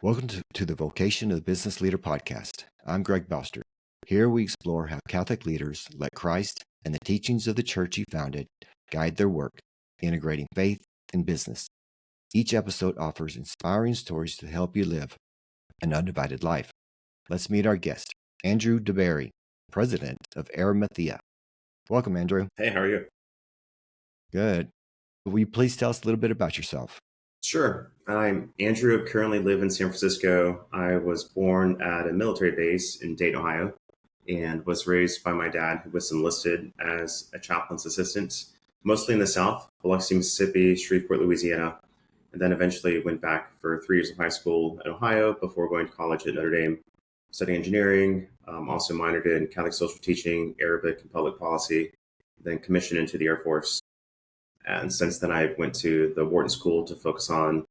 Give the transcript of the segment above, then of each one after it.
Welcome to the Vocation of the Business Leader podcast. I'm Greg Boster. Here we explore how Catholic leaders let Christ and the teachings of the church he founded guide their work, integrating faith and business. Each episode offers inspiring stories to help you live an undivided life. Let's meet our guest, Andrew DeBerry, president of Arimathea. Welcome, Andrew. Hey, how are you? Good. Will you please tell us a little bit about yourself? Sure. I'm Andrew, currently live in San Francisco. I was born at a military base in Dayton, Ohio, and was raised by my dad, who was enlisted as a chaplain's assistant, mostly in the South, Biloxi, Mississippi, Shreveport, Louisiana, and then eventually went back for 3 years of high school in Ohio before going to college at Notre Dame, studying engineering, also minored in Catholic social teaching, Arabic, and public policy, then commissioned into the Air Force. And since then, I went to the Wharton School to focus on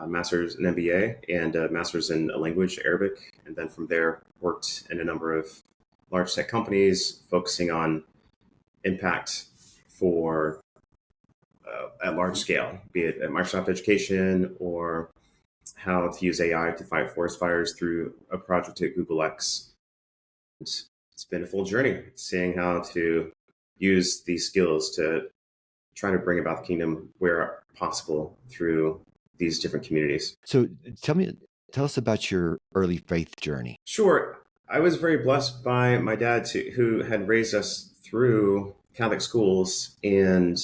master's in MBA and a master's in a language, Arabic. And then from there, worked in a number of large tech companies, focusing on impact for at large scale, be it at Microsoft Education or how to use AI to fight forest fires through a project at Google X. It's been a full journey, seeing how to use these skills to trying to bring about the kingdom where possible through these different communities. So tell us about your early faith journey. Sure. I was very blessed by my dad who had raised us through Catholic schools, and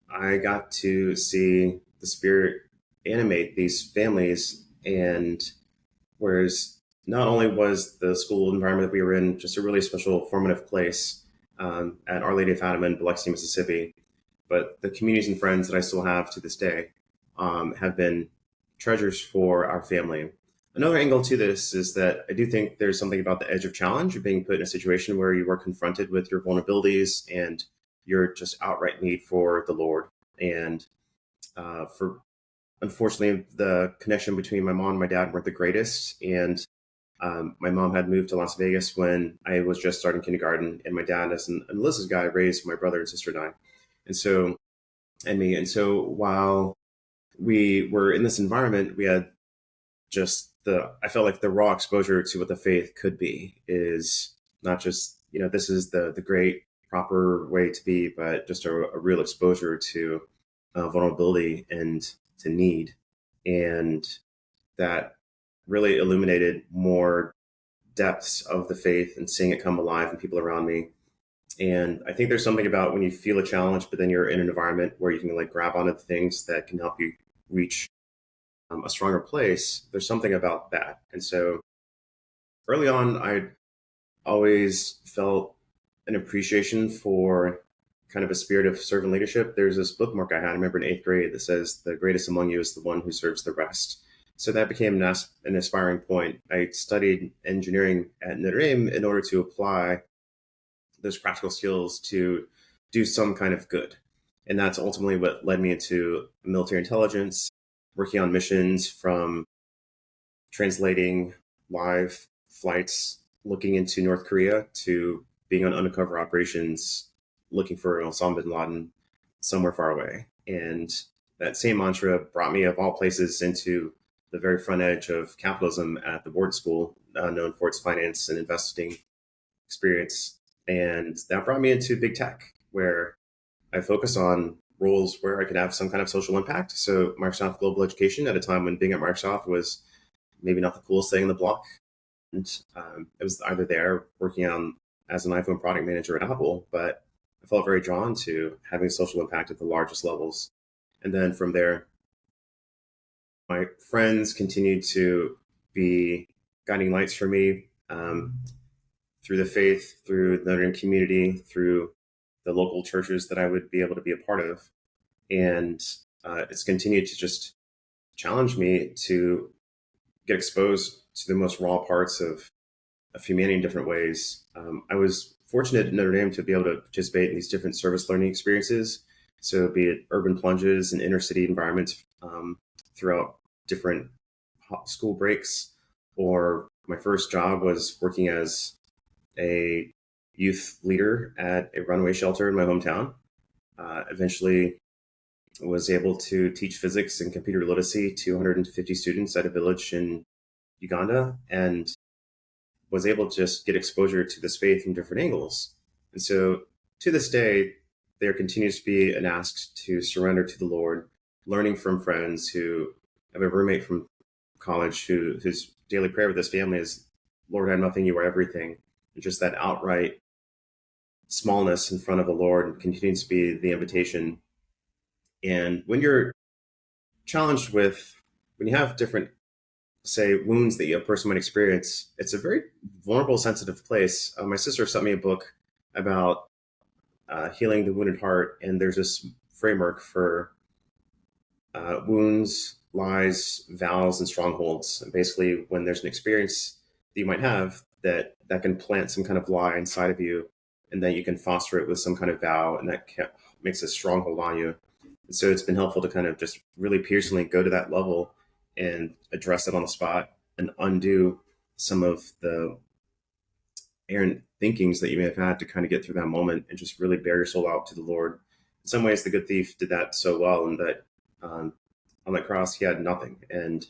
I got to see the Spirit animate these families. And whereas not only was the school environment that we were in just a really special formative place at Our Lady of Fatima in Biloxi, Mississippi, but the communities and friends that I still have to this day have been treasures for our family. Another angle to this is that I do think there's something about the edge of challenge of being put in a situation where you are confronted with your vulnerabilities and your just outright need for the Lord. And unfortunately, the connection between my mom and my dad weren't the greatest. And my mom had moved to Las Vegas when I was just starting kindergarten, and my dad, as an enlisted guy, raised my brother and sister and I. And so while we were in this environment, we had I felt like the raw exposure to what the faith could be is not just, this is the great proper way to be, but just a real exposure to vulnerability and to need. And that really illuminated more depths of the faith and seeing it come alive in people around me. And I think there's something about when you feel a challenge, but then you're in an environment where you can grab onto the things that can help you reach a stronger place. There's something about that. And so early on, I always felt an appreciation for kind of a spirit of servant leadership. There's this bookmark I remember in 8th grade that says, "The greatest among you is the one who serves the rest." So that became an aspiring point. I studied engineering at Notre Dame in order to apply those practical skills to do some kind of good. And that's ultimately what led me into military intelligence, working on missions from translating live flights, looking into North Korea, to being on undercover operations, looking for Osama bin Laden somewhere far away. And that same mantra brought me, of all places, into the very front edge of capitalism at the Wharton School, known for its finance and investing experience. And that brought me into big tech, where I focus on roles where I could have some kind of social impact. So Microsoft Global Education, at a time when being at Microsoft was maybe not the coolest thing in the block. And it was either there working on as an iPhone product manager at Apple, but I felt very drawn to having social impact at the largest levels. And then from there, my friends continued to be guiding lights for me through the faith, through the Notre Dame community, through the local churches that I would be able to be a part of. And it's continued to just challenge me to get exposed to the most raw parts of humanity in different ways. I was fortunate at Notre Dame to be able to participate in these different service learning experiences. So be it urban plunges and inner city environments throughout different school breaks, or my first job was working as a youth leader at a runaway shelter in my hometown. Eventually was able to teach physics and computer literacy to 150 students at a village in Uganda, and was able to just get exposure to this faith from different angles. And so to this day, there continues to be an ask to surrender to the Lord, learning from friends who have a roommate from college whose daily prayer with his family is, Lord, I have nothing, you are everything. And just that outright smallness in front of the Lord continues to be the invitation. And when you're challenged with, when you have different, say, wounds that a person might experience, it's a very vulnerable, sensitive place. My sister sent me a book about healing the wounded heart, and there's this framework for wounds, lies, vows, and strongholds. And basically, when there's an experience that you might have that can plant some kind of lie inside of you, and then you can foster it with some kind of vow, and that makes a stronghold on you. And so it's been helpful to kind of just really piercingly go to that level and address it on the spot and undo some of the errant thinkings that you may have had to kind of get through that moment and just really bear your soul out to the Lord. In some ways, the good thief did that so well, in that on that cross, he had nothing, and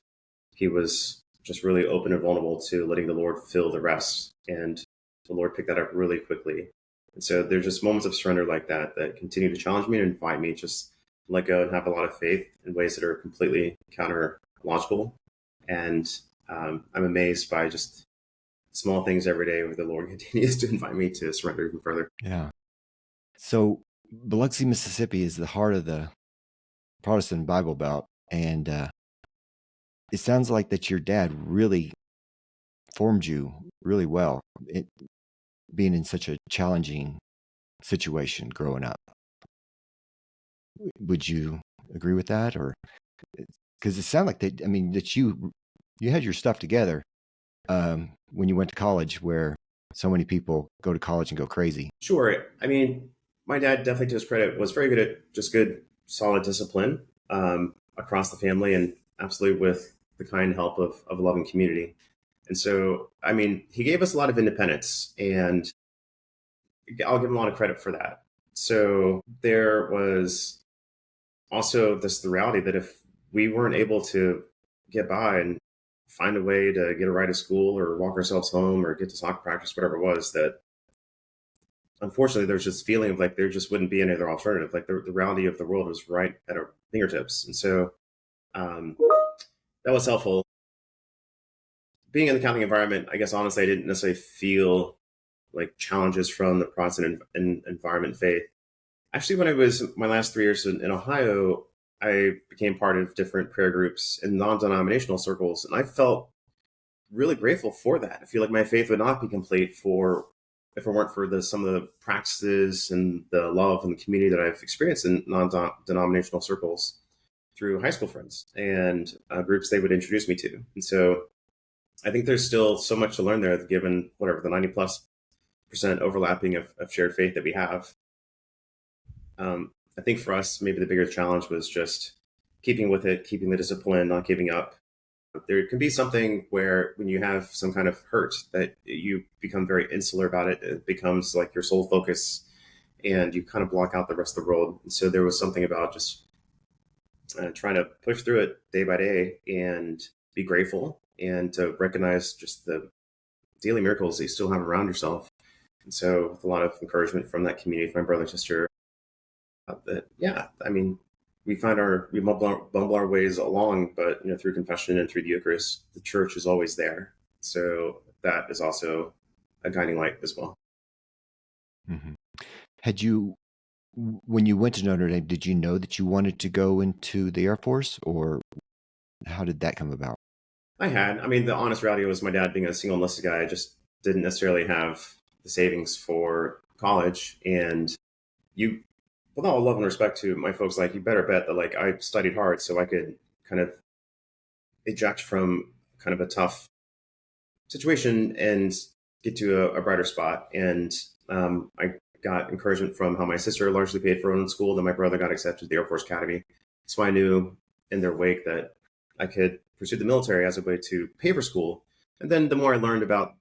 he was just really open and vulnerable to letting the Lord fill the rest. And the Lord picked that up really quickly. And so there's just moments of surrender like that that continue to challenge me and invite me just to let go and have a lot of faith in ways that are completely counter-logical. And I'm amazed by just small things every day where the Lord continues to invite me to surrender even further. Yeah. So Biloxi, Mississippi is the heart of the Protestant Bible Belt. And it sounds like that your dad really formed you really well, being in such a challenging situation growing up. Would you agree with that? Or because it sounded like that, I mean, that you had your stuff together when you went to college, where so many people go to college and go crazy. Sure. I mean, my dad, definitely to his credit, was very good at just good, solid discipline across the family, and absolutely with the kind help of a loving community. And so, I mean, he gave us a lot of independence, and I'll give him a lot of credit for that. So there was also the reality that if we weren't able to get by and find a way to get a ride to school or walk ourselves home or get to soccer practice, whatever it was, that unfortunately there's this feeling of like there just wouldn't be any other alternative. Like the reality of the world was right at our fingertips. And so that was helpful. Being in the Catholic environment, I guess honestly, I didn't necessarily feel like challenges from the Protestant environment faith. Actually, when I was my last 3 years in Ohio, I became part of different prayer groups in non-denominational circles, and I felt really grateful for that. I feel like my faith would not be complete if it weren't for some of the practices and the love and the community that I've experienced in non-denominational circles through high school friends and groups they would introduce me to. And so I think there's still so much to learn there, given whatever the 90+% overlapping of shared faith that we have. I think for us, maybe the bigger challenge was just keeping with it, keeping the discipline, not giving up. There can be something where when you have some kind of hurt that you become very insular about it. It becomes like your sole focus, and you kind of block out the rest of the world. And so there was something about just trying to push through it day by day and be grateful and to recognize just the daily miracles that you still have around yourself. And so with a lot of encouragement from that community, from my brother and sister, that, yeah, I mean, we bumble our ways along, but through confession and through the Eucharist, the church is always there. So that is also a guiding light as well. Mm-hmm. When you went to Notre Dame, did you know that you wanted to go into the Air Force, or how did that come about? I mean, the honest reality was my dad being a single enlisted guy, I just didn't necessarily have the savings for college. And with all love and respect to my folks, like, you better bet that like I studied hard so I could kind of eject from kind of a tough situation and get to a brighter spot. And I got encouragement from how my sister largely paid for her own school, then my brother got accepted to the Air Force Academy. So I knew in their wake that I could pursue the military as a way to pay for school. And then the more I learned about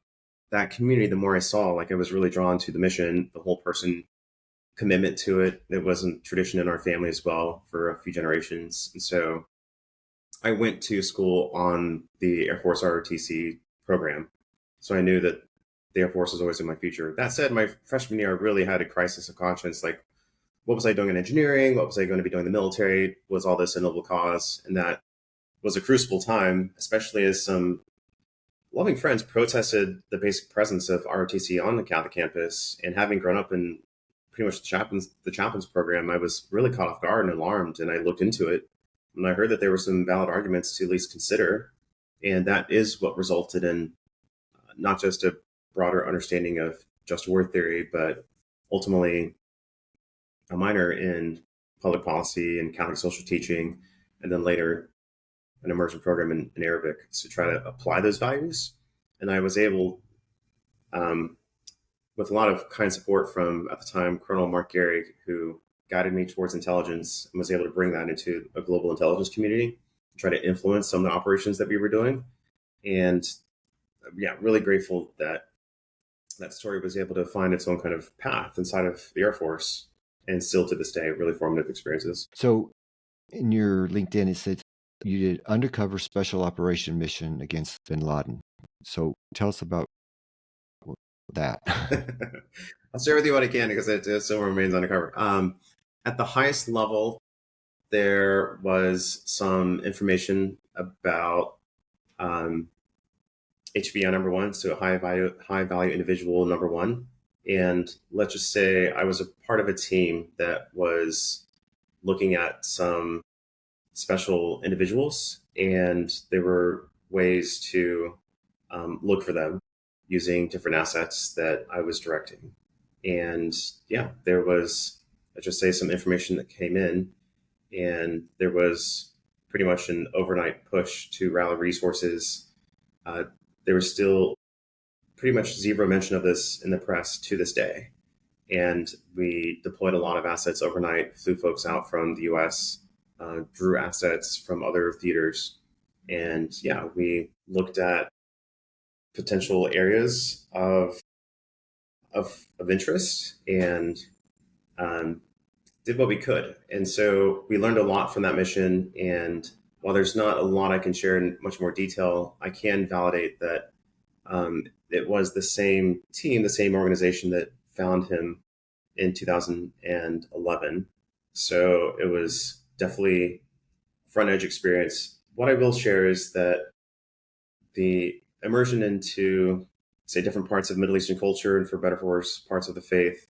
that community, the more I saw like I was really drawn to the mission, the whole person commitment to it. It wasn't tradition in our family as well for a few generations. And so I went to school on the Air Force ROTC program. So I knew that the Air Force was always in my future. That said, my freshman year, I really had a crisis of conscience. Like, what was I doing in engineering? What was I going to be doing in the military? Was all this a noble cause? And that was a crucible time, especially as some loving friends protested the basic presence of ROTC on the Catholic campus. And having grown up in pretty much the chaplains program, I was really caught off guard and alarmed. And I looked into it, and I heard that there were some valid arguments to at least consider. And that is what resulted in not just a broader understanding of just war theory, but ultimately a minor in public policy and Catholic social teaching, and then later an immersion program in Arabic to try to apply those values. And I was able, with a lot of kind support from, at the time, Colonel Mark Gehrig, who guided me towards intelligence and was able to bring that into a global intelligence community, try to influence some of the operations that we were doing. And yeah, really grateful that that story was able to find its own kind of path inside of the Air Force, and still to this day, really formative experiences. So in your LinkedIn, it says you did undercover special operation mission against bin Laden. So tell us about that. I'll share with you what I can, because it still remains undercover. At the highest level, there was some information about HVI number one, so high value individual number one. And let's just say I was a part of a team that was looking at some special individuals, and there were ways to look for them using different assets that I was directing. And yeah, there was, let's just say, some information that came in, and there was pretty much an overnight push to rally resources. There was still pretty much zero mention of this in the press to this day. And we deployed a lot of assets overnight, flew folks out from the US, drew assets from other theaters. And yeah, we looked at potential areas of interest, and did what we could. And so we learned a lot from that mission. And while there's not a lot I can share in much more detail, I can validate that it was the same team, the same organization that found him in 2011. So it was definitely front edge experience. What I will share is that the immersion into, say, different parts of Middle Eastern culture, and for better or for worse, parts of the faith,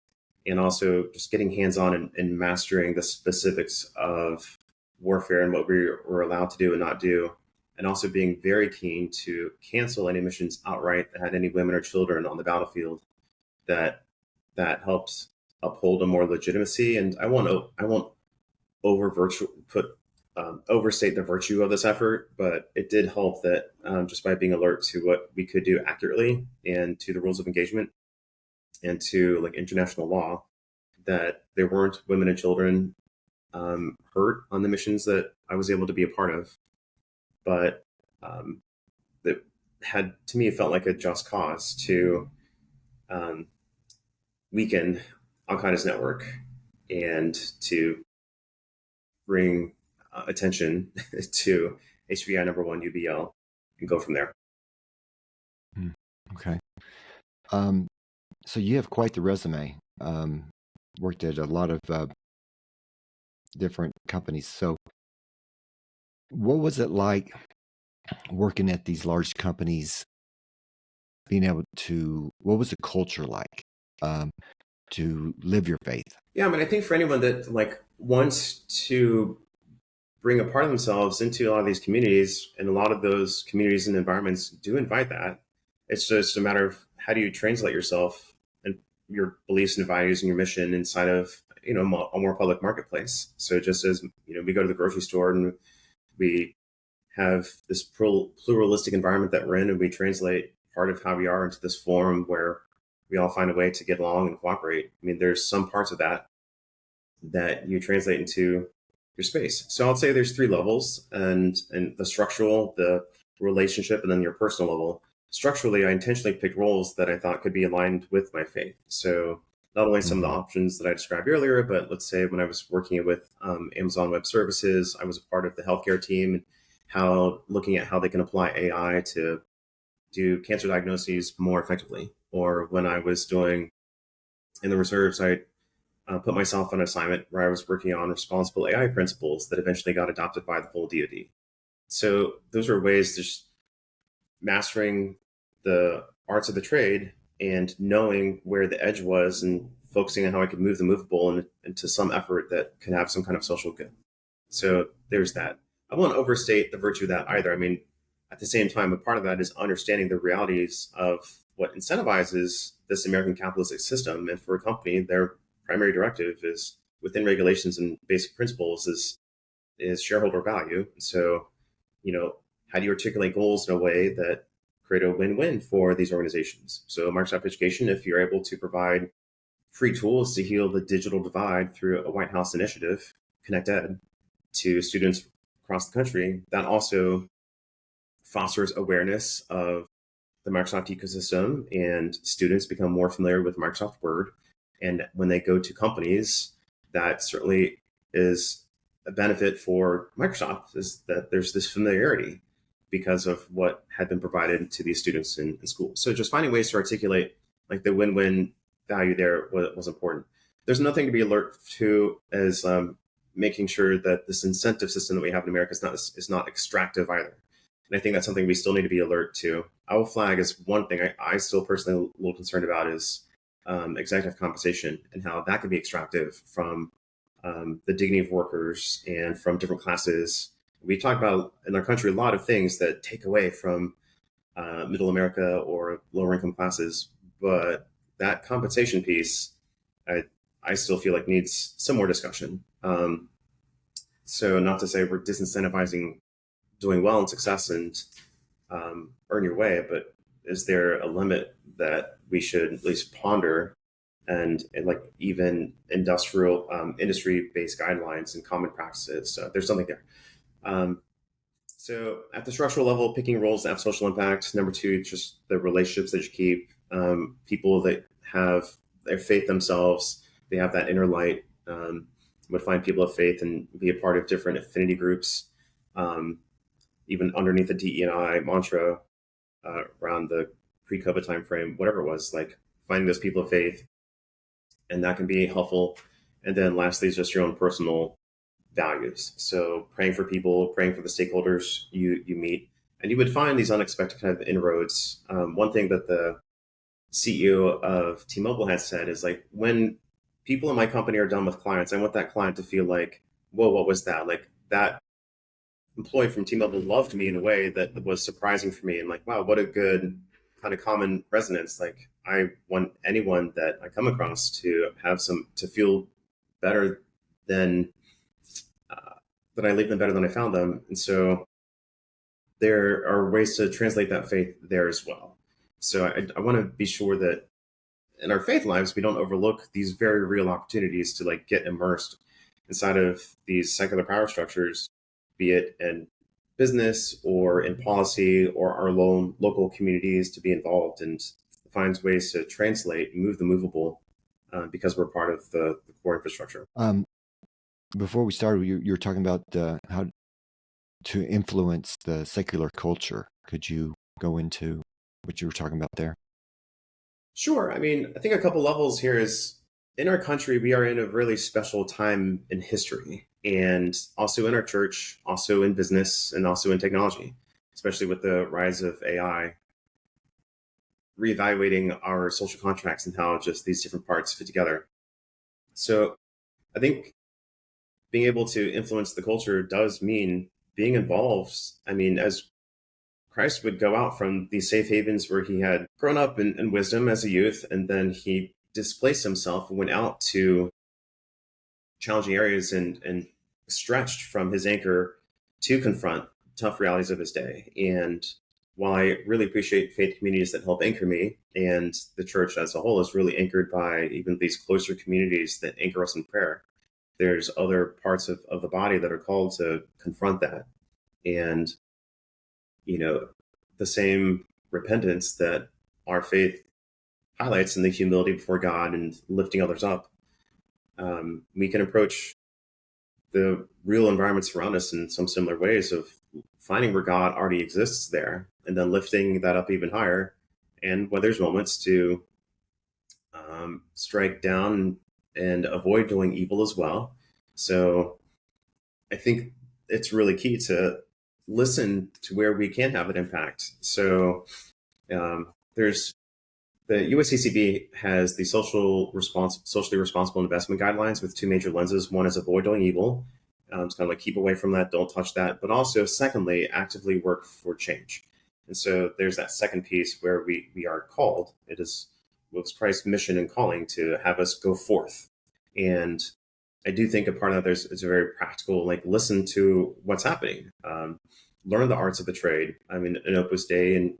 and also just getting hands-on and mastering the specifics of warfare and what we were allowed to do and not do, and also being very keen to cancel any missions outright that had any women or children on the battlefield, that helped uphold a more legitimacy. And I won't overstate the virtue of this effort, but it did help that just by being alert to what we could do accurately, and to the rules of engagement, and to like international law, that there weren't women and children hurt on the missions that I was able to be a part of. But that had, to me, it felt like a just cause to weaken Al-Qaeda's network, and to bring attention to HVI number one UBL, and go from there. Okay. So you have quite the resume. Worked at a lot of different companies. So what was it like working at these large companies, being able to, what was the culture like to live your faith? Yeah, I mean, I think for anyone that like wants to bring a part of themselves into a lot of these communities, and a lot of those communities and environments do invite that. It's just a matter of how do you translate yourself and your beliefs and values and your mission inside of, you know, a more public marketplace. So just as, you know, we go to the grocery store and we have this pluralistic environment that we're in, and we translate part of how we are into this forum where we all find a way to get along and cooperate. I mean, there's some parts of that you translate into your space. So I'll say there's three levels, and the structural, the relationship, and then your personal level. Structurally, I intentionally picked roles that I thought could be aligned with my faith. So not only some of the options that I described earlier, but let's say when I was working with Amazon Web Services, I was a part of the healthcare team. looking at how they can apply AI to do cancer diagnoses more effectively. Or when I was doing in the reserves, I put myself on an assignment where I was working on responsible AI principles that eventually got adopted by the whole DoD. So those are ways to just mastering the arts of the trade and knowing where the edge was and focusing on how I could move the movable into some effort that can have some kind of social good. So there's that. I won't overstate the virtue of that either. I mean, at the same time, a part of that is understanding the realities of what incentivizes this American capitalistic system. And for a company, their primary directive is within regulations and basic principles is shareholder value. So, how do you articulate goals in a way that create a win-win for these organizations? So Microsoft Education, if you're able to provide free tools to heal the digital divide through a White House initiative, Connect Ed, to students across the country, that also fosters awareness of the Microsoft ecosystem, and students become more familiar with Microsoft Word. And when they go to companies, that certainly is a benefit for Microsoft, is that there's this familiarity because of what had been provided to these students in school. So just finding ways to articulate like the win-win value there was important. There's nothing to be alert to as making sure that this incentive system that we have in America is not extractive either. And I think that's something we still need to be alert to. I will flag as one thing I still personally a little concerned about is executive compensation and how that can be extractive from the dignity of workers and from different classes. We talk about in our country a lot of things that take away from middle America or lower income classes, but that compensation piece, I still feel like needs some more discussion. So not to say we're disincentivizing doing well and success and earn your way, but is there a limit that we should at least ponder and like even industry-based guidelines and common practices? So there's something there. So at the structural level, picking roles that have social impact. Number two, just the relationships that you keep. People that have their faith themselves, they have that inner light. Would find people of faith and be a part of different affinity groups. Even underneath the DE&I mantra around the pre-COVID timeframe, whatever it was, like finding those people of faith, and that can be helpful. And then lastly is just your own personal values. So praying for people, praying for the stakeholders you meet, and you would find these unexpected kind of inroads. One thing that the CEO of T-Mobile has said is like, when people in my company are done with clients, I want that client to feel like, whoa, what was that? Like that employee from T-Mobile loved me in a way that was surprising for me. And like, wow, what a good kind of common resonance. Like I want anyone that I come across to have to feel better than that I leave them better than I found them. And so there are ways to translate that faith there as well. So I want to be sure that in our faith lives, we don't overlook these very real opportunities to like get immersed inside of these secular power structures, be it in business or in policy or our own local communities, to be involved and finds ways to translate, move the movable because we're part of the core infrastructure. Before we started, you were talking about how to influence the secular culture. Could you go into what you were talking about there? Sure. I mean, I think a couple levels here is in our country, we are in a really special time in history, and also in our church, also in business, and also in technology, especially with the rise of AI, reevaluating our social contracts and how just these different parts fit together. So I think being able to influence the culture does mean being involved. I mean, as Christ would go out from these safe havens where he had grown up in wisdom as a youth, and then he displaced himself and went out to challenging areas and stretched from his anchor to confront tough realities of his day. And while I really appreciate faith communities that help anchor me, and the church as a whole is really anchored by even these closer communities that anchor us in prayer, there's other parts of the body that are called to confront that. And, the same repentance that our faith highlights in the humility before God and lifting others up, we can approach the real environments around us in some similar ways of finding where God already exists there and then lifting that up even higher. And when there's moments to strike down and avoid doing evil as well. So I think it's really key to listen to where we can have an impact. So there's the USCCB has the socially responsible investment guidelines with two major lenses. One is avoid doing evil. It's kind of like keep away from that, don't touch that. But also, secondly, actively work for change. And so there's that second piece where we are called. It was Christ's mission and calling to have us go forth. And I do think a part of that is a very practical, like listen to what's happening, learn the arts of the trade. I mean, in Opus Dei and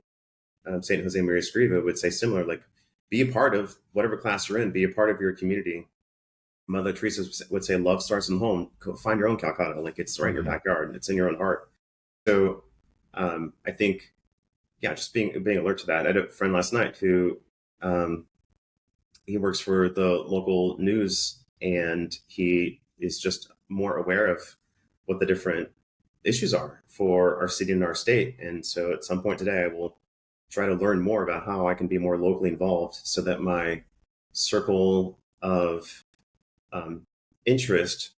St. Jose Maria Escriva would say similar, like be a part of whatever class you're in, be a part of your community. Mother Teresa would say, love starts in home. Go find your own Calcutta, like it's right in your backyard. It's in your own heart. So I think, just being alert to that. I had a friend last night who he works for the local news, and he is just more aware of what the different issues are for our city and our state. And so at some point today, I will try to learn more about how I can be more locally involved so that my circle of interest,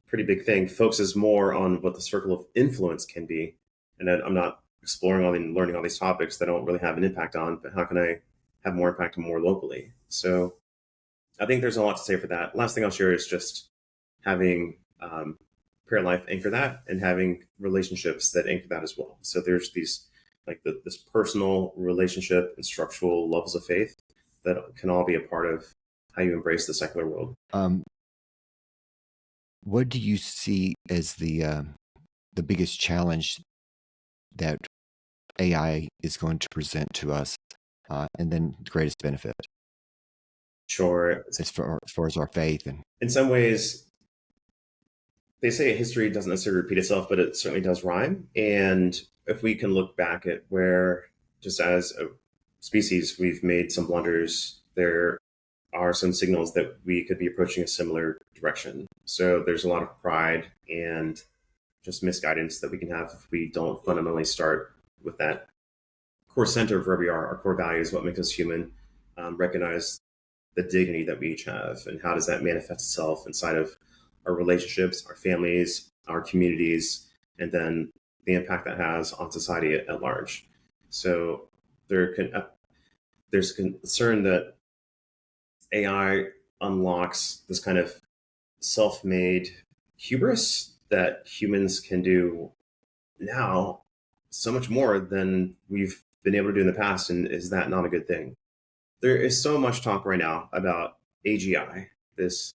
pretty big thing, focuses more on what the circle of influence can be. And then I'm not exploring and learning all these topics that I don't really have an impact on, but how can I have more impact more locally? So I think there's a lot to say for that. Last thing I'll share is just having prayer life anchor that and having relationships that anchor that as well. So there's these like this personal relationship and structural levels of faith that can all be a part of how you embrace the secular world. What do you see as the biggest challenge that AI is going to present to us, and then the greatest benefit? Sure. As far as our faith. And in some ways, they say history doesn't necessarily repeat itself, but it certainly does rhyme. And if we can look back at where, just as a species, we've made some blunders, there are some signals that we could be approaching a similar direction. So there's a lot of pride and just misguidance that we can have if we don't fundamentally start with that core center of where we are, our core values, what makes us human, recognize the dignity that we each have, and how does that manifest itself inside of our relationships, our families, our communities, and then the impact that has on society at large. So there's concern that AI unlocks this kind of self-made hubris that humans can do now so much more than we've been able to do in the past. And is that not a good thing? There is so much talk right now about AGI, this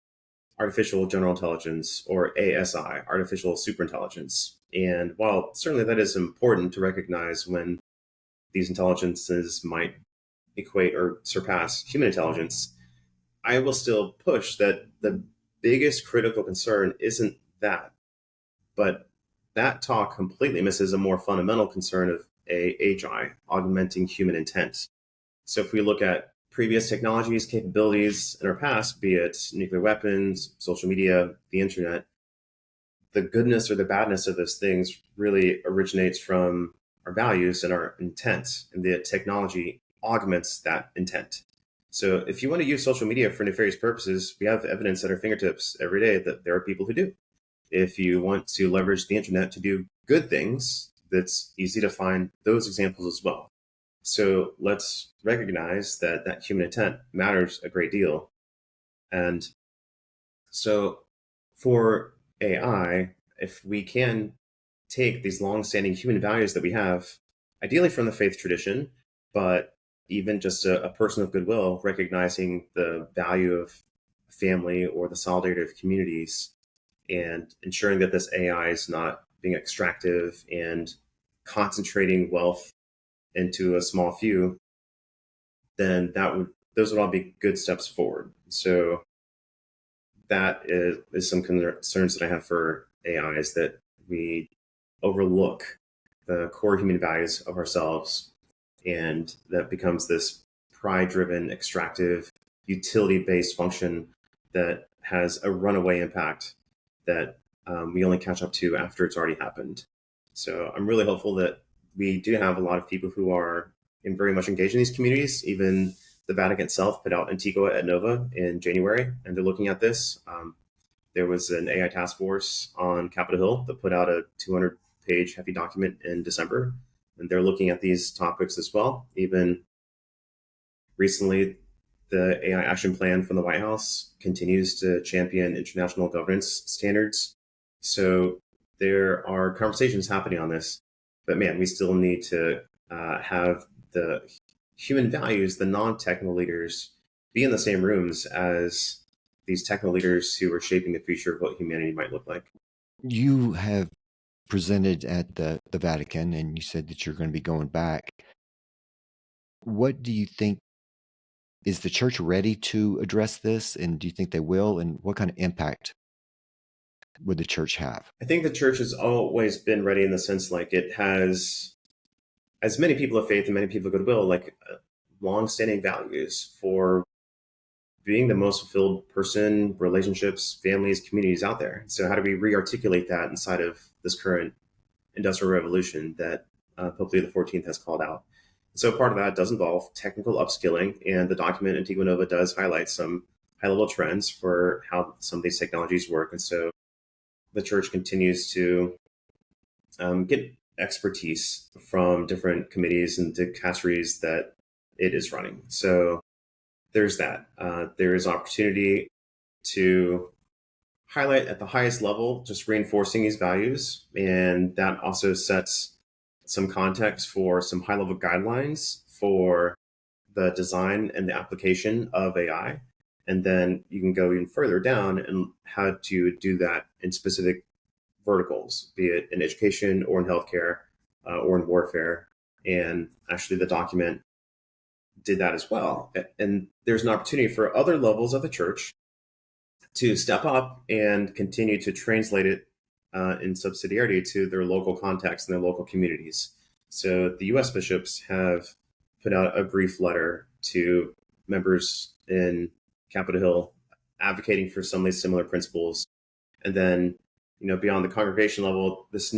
artificial general intelligence, or ASI, artificial superintelligence. And while certainly that is important to recognize when these intelligences might equate or surpass human intelligence, I will still push that the biggest critical concern isn't that, but that talk completely misses a more fundamental concern of AGI, augmenting human intent. So if we look at previous technologies, capabilities in our past, be it nuclear weapons, social media, the internet, the goodness or the badness of those things really originates from our values and our intent, and the technology augments that intent. So if you want to use social media for nefarious purposes, we have evidence at our fingertips every day that there are people who do. If you want to leverage the internet to do good things, that's easy to find those examples as well. So let's recognize that human intent matters a great deal. And so for AI, if we can take these long-standing human values that we have, ideally from the faith tradition, but even just a person of goodwill, recognizing the value of family or the solidarity of communities, and ensuring that this AI is not being extractive and concentrating wealth into a small few, then those would all be good steps forward. So that is some concerns that I have for AI, is that we overlook the core human values of ourselves, and that becomes this pride-driven, extractive, utility-based function that has a runaway impact that we only catch up to after it's already happened. So I'm really hopeful that we do have a lot of people who are very much engaged in these communities. Even the Vatican itself put out Antigua et Nova in January, and they're looking at this. There was an AI task force on Capitol Hill that put out a 200-page hefty document in December, and they're looking at these topics as well. Even recently, the AI action plan from the White House continues to champion international governance standards. So there are conversations happening on this, but man, we still need to have the human values, the non-technical leaders, be in the same rooms as these technical leaders who are shaping the future of what humanity might look like. You have presented at the Vatican, and you said that you're going to be going back. What do you think? Is the church ready to address this? And do you think they will? And what kind of impact would the church have? I think the church has always been ready in the sense like it has as many people of faith and many people of goodwill, like long-standing values for being the most fulfilled person, relationships, families, communities out there. So how do we re-articulate that inside of this current industrial revolution that Pope Leo XIV has called out? So part of that does involve technical upskilling, and the document Antigua Nova does highlight some high-level trends for how some of these technologies work. And so the church continues to get expertise from different committees and dicasteries that it is running. So there's that. There is opportunity to highlight at the highest level, just reinforcing these values. And that also sets some context for some high level guidelines for the design and the application of AI. And then you can go even further down and how to do that in specific verticals, be it in education or in healthcare or in warfare. And actually, the document did that as well. And there's an opportunity for other levels of the church to step up and continue to translate it in subsidiarity to their local context and their local communities. So the U.S. bishops have put out a brief letter to members in Capitol Hill advocating for some of these similar principles. And then, beyond the congregation level, it's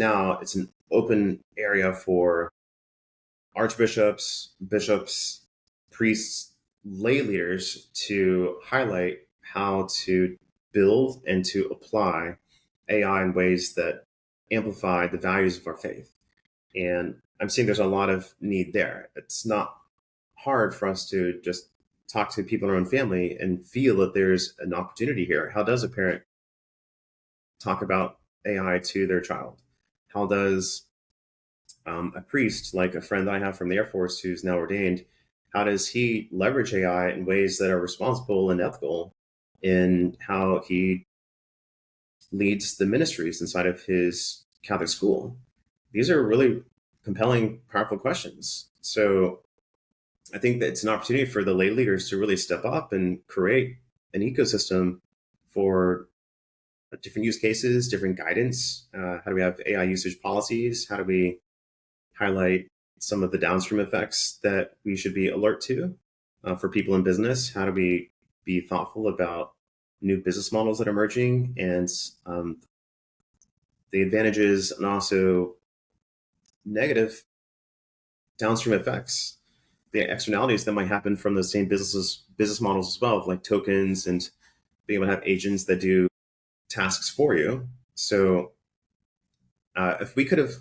an open area for archbishops, bishops, priests, lay leaders to highlight how to build and to apply AI in ways that amplify the values of our faith. And I'm seeing there's a lot of need there. It's not hard for us to just talk to people in our own family and feel that there's an opportunity here. How does a parent talk about AI to their child? How does a priest, like a friend that I have from the Air Force who's now ordained, how does he leverage AI in ways that are responsible and ethical in how he leads the ministries inside of his Catholic school? These are really compelling, powerful questions. So I think that it's an opportunity for the lay leaders to really step up and create an ecosystem for different use cases, different guidance. How do we have AI usage policies? How do we highlight some of the downstream effects that we should be alert to for people in business? How do we be thoughtful about new business models that are emerging and the advantages and also negative downstream effects, the externalities that might happen from those same business models as well, like tokens and being able to have agents that do tasks for you. So if we could have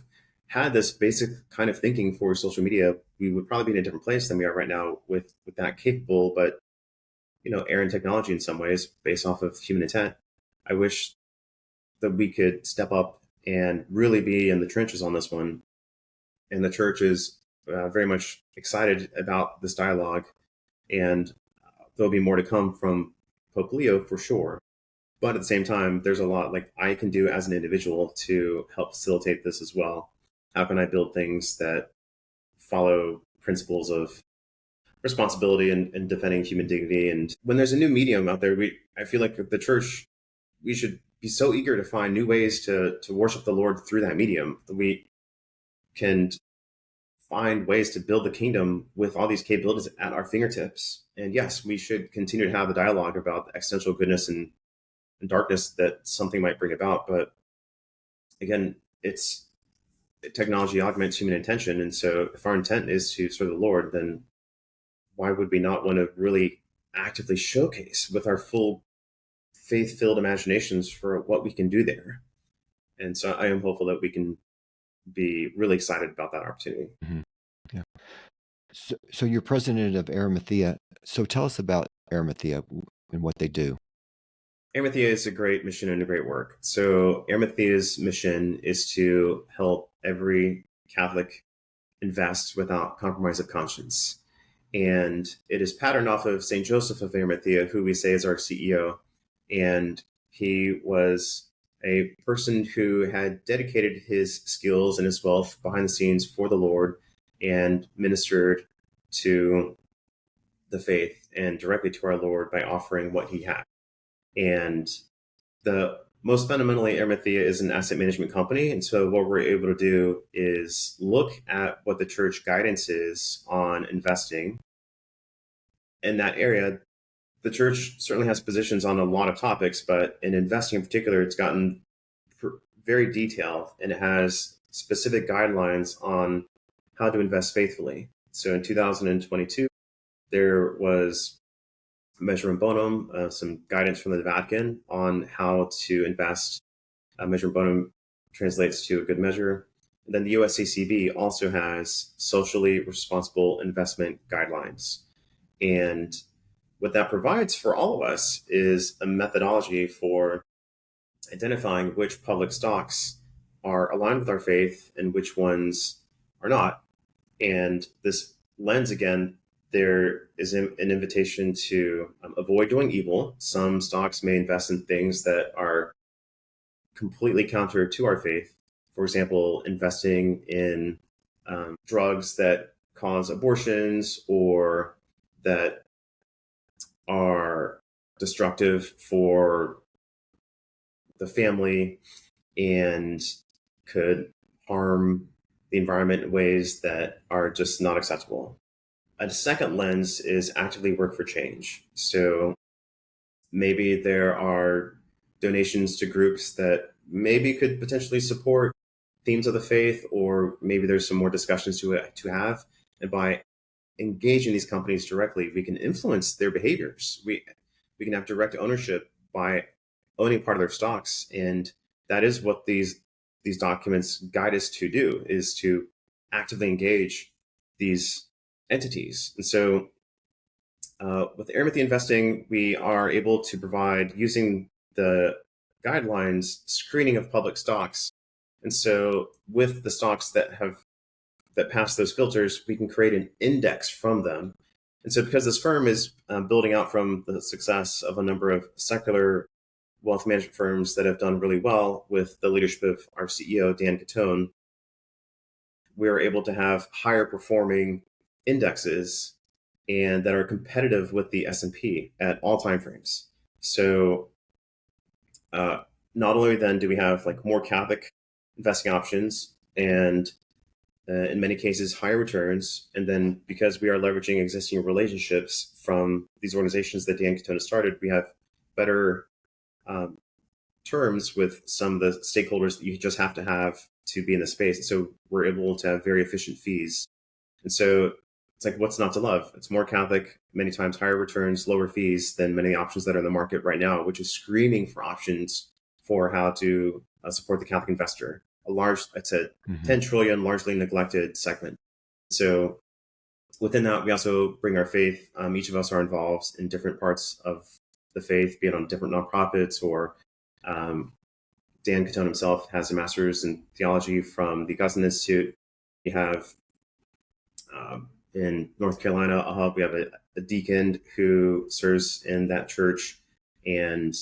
had this basic kind of thinking for social media, we would probably be in a different place than we are right now with that capable, but errant technology in some ways based off of human intent. I wish that we could step up and really be in the trenches on this one. And the church is very much excited about this dialogue, and there'll be more to come from Pope Leo for sure. But at the same time, there's a lot like I can do as an individual to help facilitate this as well. How can I build things that follow principles of responsibility and defending human dignity? And when there's a new medium out there, I feel like the church, we should be so eager to find new ways to worship the Lord through that medium. We can find ways to build the kingdom with all these capabilities at our fingertips. And yes, we should continue to have the dialogue about the existential goodness and darkness that something might bring about. But again, it's technology augments human intention. And so if our intent is to serve the Lord, then why would we not want to really actively showcase with our full faith-filled imaginations for what we can do there? And so I am hopeful that we can be really excited about that opportunity. Mhm. Yeah. So you're president of Arimathea. So tell us about Arimathea and what they do. Arimathea is a great mission and a great work. So Arimathea's mission is to help every Catholic invest without compromise of conscience. And it is patterned off of St. Joseph of Arimathea, who we say is our CEO. And he was a person who had dedicated his skills and his wealth behind the scenes for the Lord and ministered to the faith and directly to our Lord by offering what he had. And the most fundamentally, Arimathea is an asset management company. And so what we're able to do is look at what the church guidance is on investing in that area. The church certainly has positions on a lot of topics, but in investing in particular, it's gotten very detailed and it has specific guidelines on how to invest faithfully. So in 2022, there was Measurum Bonum, some guidance from the Vatican on how to invest. Measurum Bonum translates to a good measure. And then the USCCB also has socially responsible investment guidelines. And what that provides for all of us is a methodology for identifying which public stocks are aligned with our faith and which ones are not. And this lens, again, there is an invitation to avoid doing evil. Some stocks may invest in things that are completely counter to our faith. For example, investing in drugs that cause abortions or that are destructive for the family and could harm the environment in ways that are just not acceptable. A second lens is actively work for change. So maybe there are donations to groups that maybe could potentially support themes of the faith, or maybe there's some more discussions to have. And by engaging these companies directly, we can influence their behaviors. We can have direct ownership by owning part of their stocks, and that is what these documents guide us to do: is to actively engage these entities. And so, with Arimathea Investing, we are able to provide, using the guidelines, screening of public stocks. And so, with the stocks that pass those filters, we can create an index from them. And so because this firm is building out from the success of a number of secular wealth management firms that have done really well with the leadership of our CEO, Dan Catone, we are able to have higher performing indexes and that are competitive with the S&P at all time frames. So not only then do we have like more Catholic investing options and in many cases higher returns, and then because we are leveraging existing relationships from these organizations that Dan Catone started, we have better terms with some of the stakeholders that you just have to be in the space. And so we're able to have very efficient fees. And so it's like, what's not to love? It's more Catholic, many times higher returns, lower fees than many options that are in the market right now, which is screaming for options for how to support the Catholic investor. It's a 10 trillion, largely neglected segment. So within that, we also bring our faith. Each of us are involved in different parts of the faith, be it on different nonprofits, or Dan Catone himself has a master's in theology from the Augustine Institute. We have in North Carolina, we have a deacon who serves in that church, and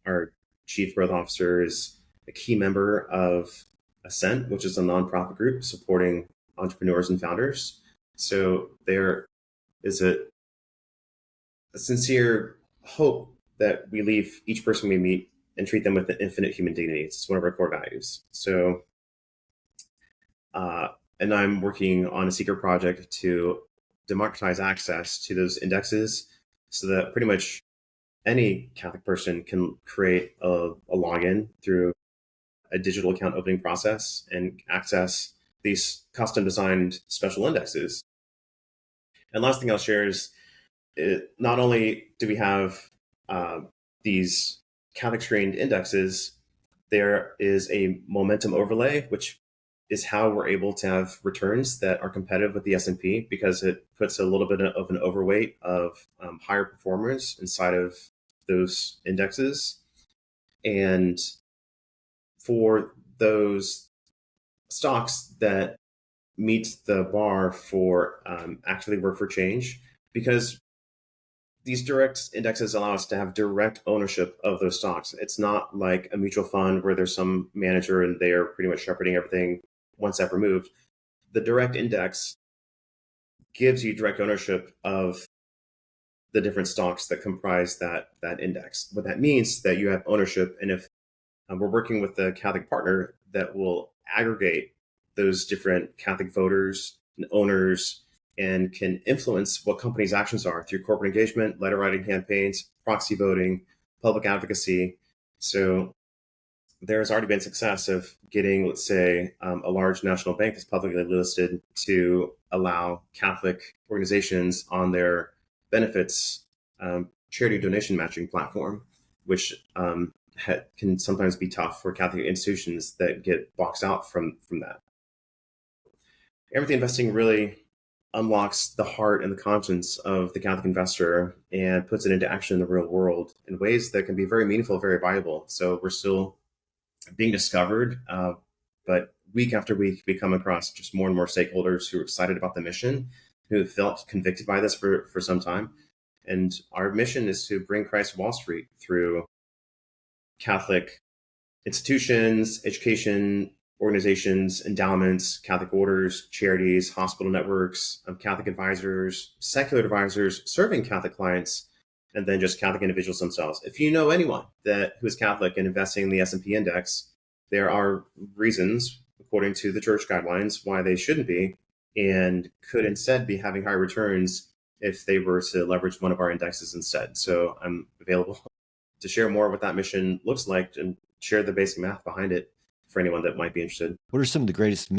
our chief growth officer is a key member of Ascent, which is a nonprofit group supporting entrepreneurs and founders. So there is a sincere hope that we leave each person we meet and treat them with an infinite human dignity. It's one of our core values. So, and I'm working on a secret project to democratize access to those indexes so that pretty much any Catholic person can create a login through a digital account opening process and access these custom designed special indexes. And last thing I'll share is not only do we have these Catholic screened indexes, there is a momentum overlay, which is how we're able to have returns that are competitive with the S&P, because it puts a little bit of an overweight of higher performers inside of those indexes. And for those stocks that meet the bar for actively work for change, because these direct indexes allow us to have direct ownership of those stocks. It's not like a mutual fund where there's some manager and they are pretty much shepherding everything one step removed. The direct index gives you direct ownership of the different stocks that comprise that index. What that means is that you have ownership, and if we're working with a Catholic partner that will aggregate those different Catholic voters and owners and can influence what companies' actions are through corporate engagement, letter writing campaigns, proxy voting, public advocacy. So there's already been success of getting, let's say, a large national bank that's publicly listed to allow Catholic organizations on their benefits charity donation matching platform, which can sometimes be tough for Catholic institutions that get boxed out from that. Everything investing really unlocks the heart and the conscience of the Catholic investor and puts it into action in the real world in ways that can be very meaningful, very valuable. So we're still being discovered, but week after week, we come across just more and more stakeholders who are excited about the mission, who have felt convicted by this for some time. And our mission is to bring Christ to Wall Street through Catholic institutions, education, organizations, endowments, Catholic orders, charities, hospital networks, Catholic advisors, secular advisors serving Catholic clients, and then just Catholic individuals themselves. If you know anyone who is Catholic and investing in the S&P index, there are reasons, according to the church guidelines, why they shouldn't be and could instead be having higher returns if they were to leverage one of our indexes instead. So I'm available to share more what that mission looks like and share the basic math behind it for anyone that might be interested. What are some of the greatest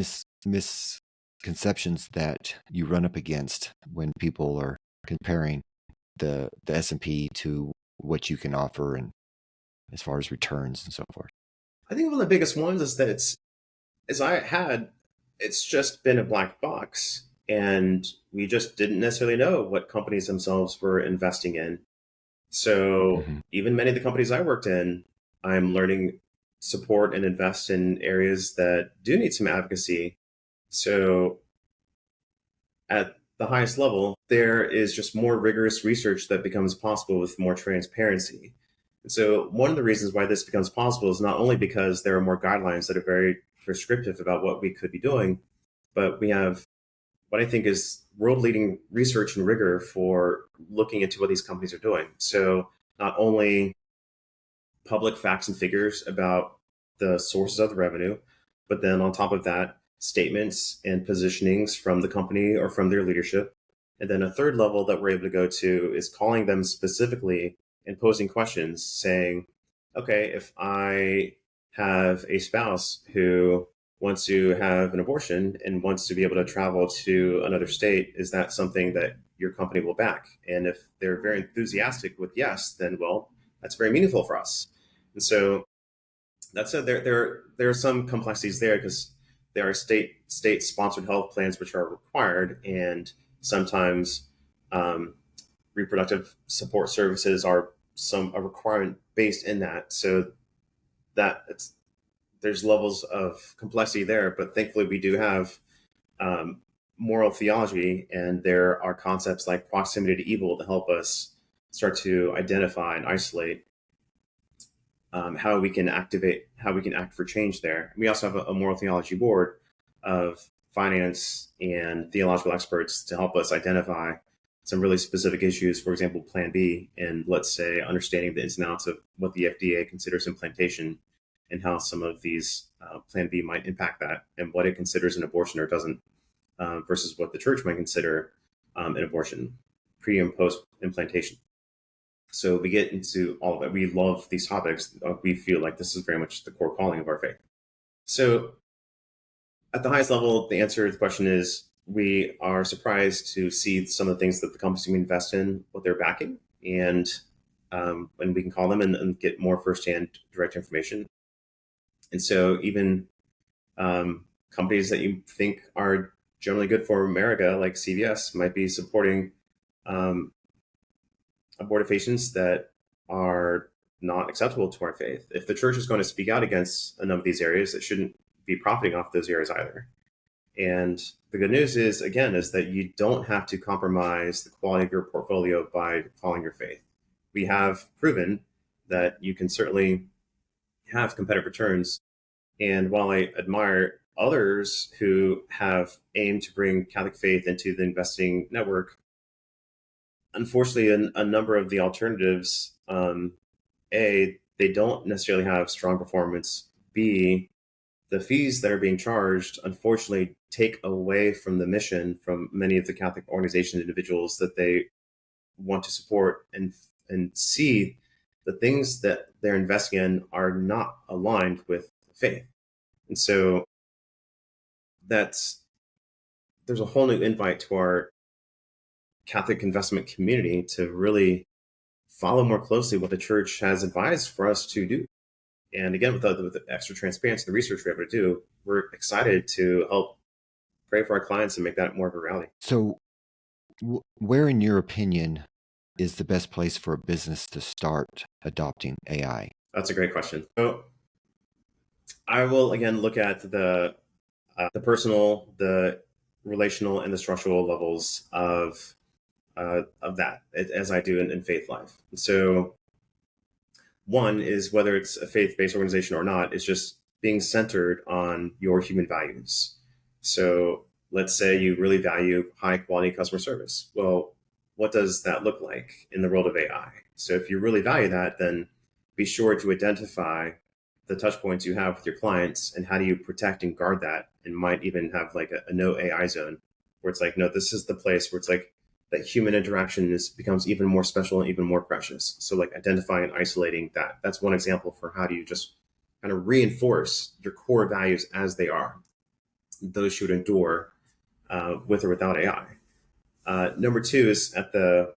misconceptions that you run up against when people are comparing the S&P to what you can offer, and as far as returns and so forth? I think one of the biggest ones is that it's just been a black box, and we just didn't necessarily know what companies themselves were investing in. So even many of the companies I worked in, I'm learning support and invest in areas that do need some advocacy. So at the highest level, there is just more rigorous research that becomes possible with more transparency. And so one of the reasons why this becomes possible is not only because there are more guidelines that are very prescriptive about what we could be doing, but we have what I think is world-leading research and rigor for looking into what these companies are doing. So not only public facts and figures about the sources of the revenue, but then on top of that, statements and positionings from the company or from their leadership. And then a third level that we're able to go to is calling them specifically and posing questions saying, okay, if I have a spouse who wants to have an abortion and wants to be able to travel to another state, is that something that your company will back? And if they're very enthusiastic with yes, then, well, that's very meaningful for us. And so that said, there are some complexities there because there are state-sponsored health plans which are required, and sometimes reproductive support services are a requirement based in that. So there's levels of complexity there, but thankfully we do have moral theology, and there are concepts like proximity to evil to help us start to identify and isolate how we can act for change there. We also have a moral theology board of finance and theological experts to help us identify some really specific issues, for example, Plan B, and let's say understanding the ins and outs of what the FDA considers implantation and how some of these Plan B might impact that, and what it considers an abortion or doesn't, versus what the church might consider an abortion, pre and post implantation. So we get into all of that. We love these topics. We feel like this is very much the core calling of our faith. So at the highest level, the answer to the question is we are surprised to see some of the things that the companies we invest in, what they're backing, and we can call them and get more firsthand direct information. And so even companies that you think are generally good for America, like CVS, might be supporting um, abortifacients that are not acceptable to our faith. If the church is going to speak out against a number of these areas, it shouldn't be profiting off those areas either. And the good news is, again, is that you don't have to compromise the quality of your portfolio by following your faith. We have proven that you can certainly have competitive returns. And while I admire others who have aimed to bring Catholic faith into the investing network, unfortunately, a number of the alternatives, A, they don't necessarily have strong performance. B, the fees that are being charged, unfortunately, take away from the mission from many of the Catholic organization individuals that they want to support and see the things that they're investing in are not aligned with faith. And so that's there's a whole new invite to our Catholic investment community to really follow more closely what the church has advised for us to do. And again, with the extra transparency, the research we're able to do, we're excited to help pray for our clients and make that more of a reality. So, where, in your opinion, is the best place for a business to start adopting AI? That's a great question. So I will again look at the personal, the relational, and the structural levels of that as I do in faith life. So one is whether it's a faith-based organization or not, is just being centered on your human values. So let's say you really value high quality customer service. Well, what does that look like in the world of AI? So if you really value that, then be sure to identify the touch points you have with your clients and how do you protect and guard that, and might even have like a no AI zone where it's like, no, this is the place where it's like that human interaction becomes even more special and even more precious. So like identifying and isolating that. That's one example for how do you just kind of reinforce your core values as they are. Those should endure with or without AI. Number two is at the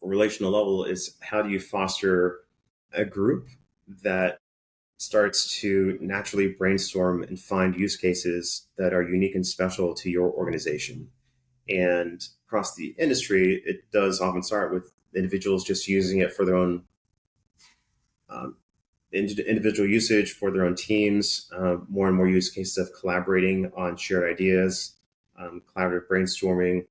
relational level is how do you foster a group that starts to naturally brainstorm and find use cases that are unique and special to your organization. And across the industry, it does often start with individuals just using it for their own individual usage for their own teams, more and more use cases of collaborating on shared ideas, collaborative brainstorming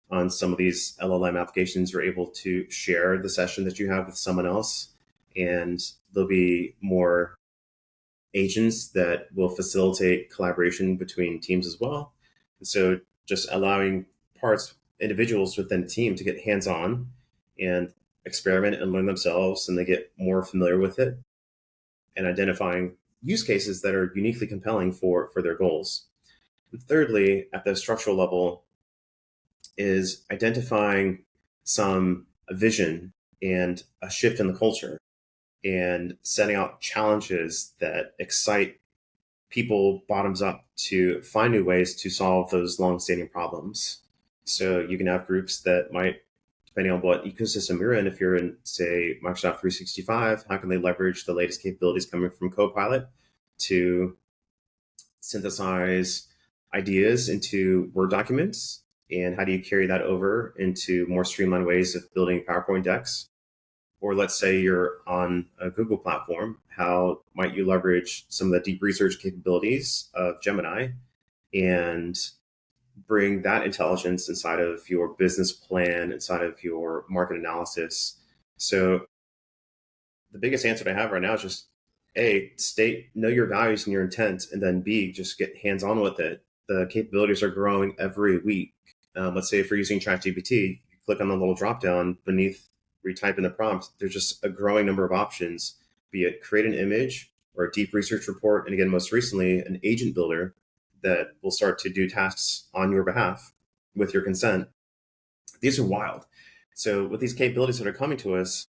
on some of these LLM applications. You're able to share the session that you have with someone else, and there'll be more agents that will facilitate collaboration between teams as well. And so just allowing individuals within the team to get hands-on and experiment and learn themselves, and they get more familiar with it, and identifying use cases that are uniquely compelling for their goals. And thirdly, at the structural level, is identifying some vision and a shift in the culture and setting out challenges that excite people bottoms up to find new ways to solve those long-standing problems. So you can have groups that might, depending on what ecosystem you're in, if you're in, say, Microsoft 365, how can they leverage the latest capabilities coming from Copilot to synthesize ideas into Word documents? And how do you carry that over into more streamlined ways of building PowerPoint decks? Or let's say you're on a Google platform, how might you leverage some of the deep research capabilities of Gemini and bring that intelligence inside of your business plan, inside of your market analysis? So the biggest answer I have right now is just A, know your values and your intent, and then B, just get hands-on with it. The capabilities are growing every week. Let's say if you're using ChatGPT, you click on the little drop down beneath where you type in the prompt, there's just a growing number of options, be it create an image or a deep research report. And again, most recently, an agent builder that will start to do tasks on your behalf with your consent. These are wild. So with these capabilities that are coming to us,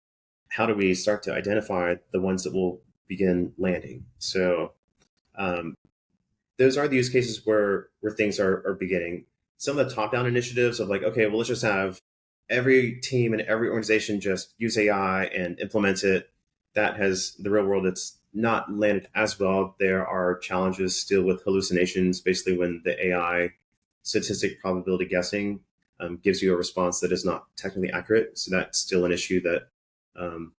how do we start to identify the ones that will begin landing? So Um, those are the use cases where things are beginning. Some of the top down initiatives of like, okay, well, let's just have every team and every organization just use AI and implement it. That has the real world. It's not landed as well. There are challenges still with hallucinations. Basically, when the AI statistic probability guessing gives you a response that is not technically accurate. So that's still an issue that um,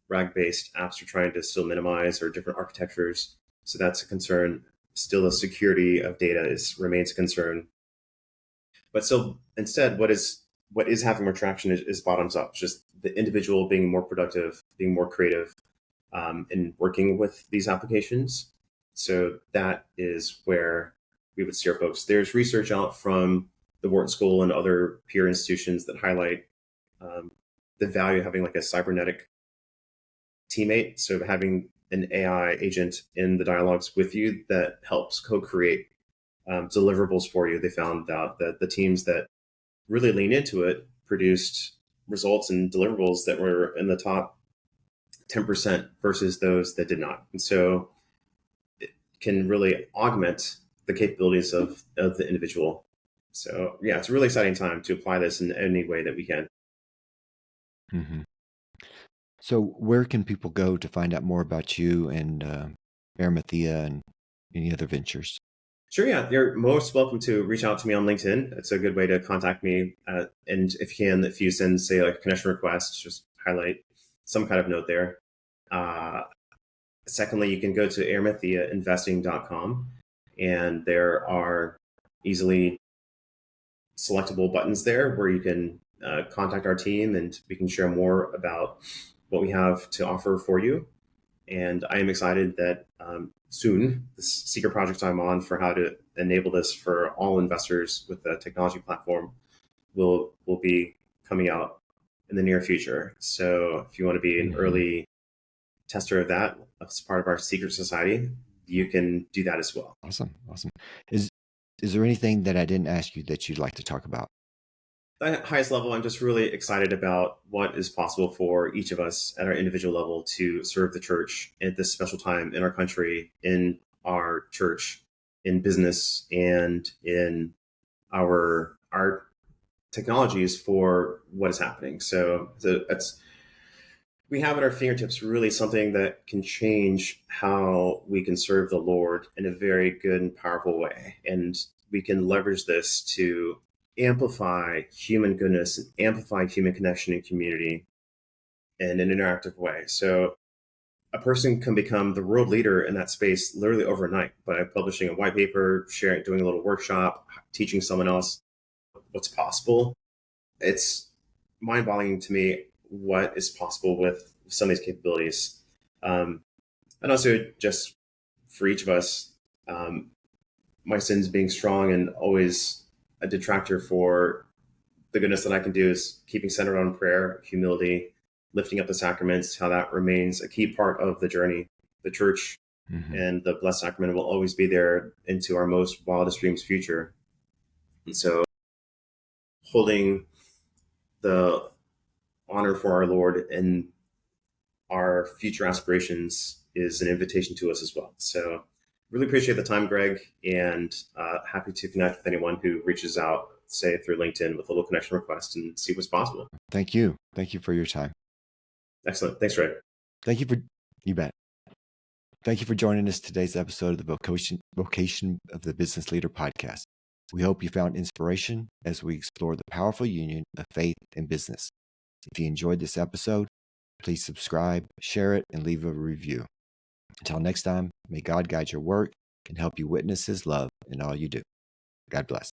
RAG-based apps are trying to still minimize, or different architectures. So that's a concern. Still, the security of data remains a concern. But still, instead, what is having more traction is bottoms up. It's just the individual being more productive, being more creative, in working with these applications. So that is where we would steer folks. There's research out from the Wharton School and other peer institutions that highlight um, the value of having like a cybernetic teammate. So having an AI agent in the dialogues with you that helps co-create deliverables for you. They found out that the teams that really lean into it produced results and deliverables that were in the top 10% versus those that did not. And so it can really augment the capabilities of the individual. So yeah, it's a really exciting time to apply this in any way that we can. Hmm. So, where can people go to find out more about you and Arimathea and any other ventures? Sure, yeah, you're most welcome to reach out to me on LinkedIn. It's a good way to contact me. And if you send, say, like a connection request, just highlight some kind of note there. Uh, Secondly, you can go to arimatheainvesting.com, and there are easily selectable buttons there where you can contact our team and we can share more about what we have to offer for you. And I am excited that soon this secret project I'm on for how to enable this for all investors with the technology platform will be coming out in the near future. So if you want to be an Hmm. early tester of that as part of our secret society, you can do that as well. Awesome, awesome. Is is there anything that I didn't ask you that you'd like to talk about? At the highest level, I'm just really excited about what is possible for each of us at our individual level to serve the church at this special time in our country, in our church, in business, and in our technologies for what is happening. So that's we have at our fingertips really something that can change how we can serve the Lord in a very good and powerful way. And we can leverage this to amplify human goodness and amplify human connection and community in an interactive way. So a person can become the world leader in that space literally overnight by publishing a white paper, sharing, doing a little workshop, teaching someone else what's possible. It's mind-boggling to me what is possible with some of these capabilities. Um, and also just for each of us, um, my sins being strong and always a detractor for the goodness that I can do is keeping centered on prayer, humility, lifting up the sacraments, how that remains a key part of the journey. The church Hmm. and the blessed sacrament will always be there into our most wildest dreams future. And so holding the honor for our Lord and our future aspirations is an invitation to us as well. So really appreciate the time, Greg, and happy to connect with anyone who reaches out, say through LinkedIn, with a little connection request and see what's possible. Thank you. Thank you for your time. Excellent. Thanks, Greg. Thank you for you bet. Thank you for joining us today's episode of the Vocation of the Business Leader podcast. We hope you found inspiration as we explore the powerful union of faith and business. If you enjoyed this episode, please subscribe, share it, and leave a review. Until next time, may God guide your work and help you witness His love in all you do. God bless.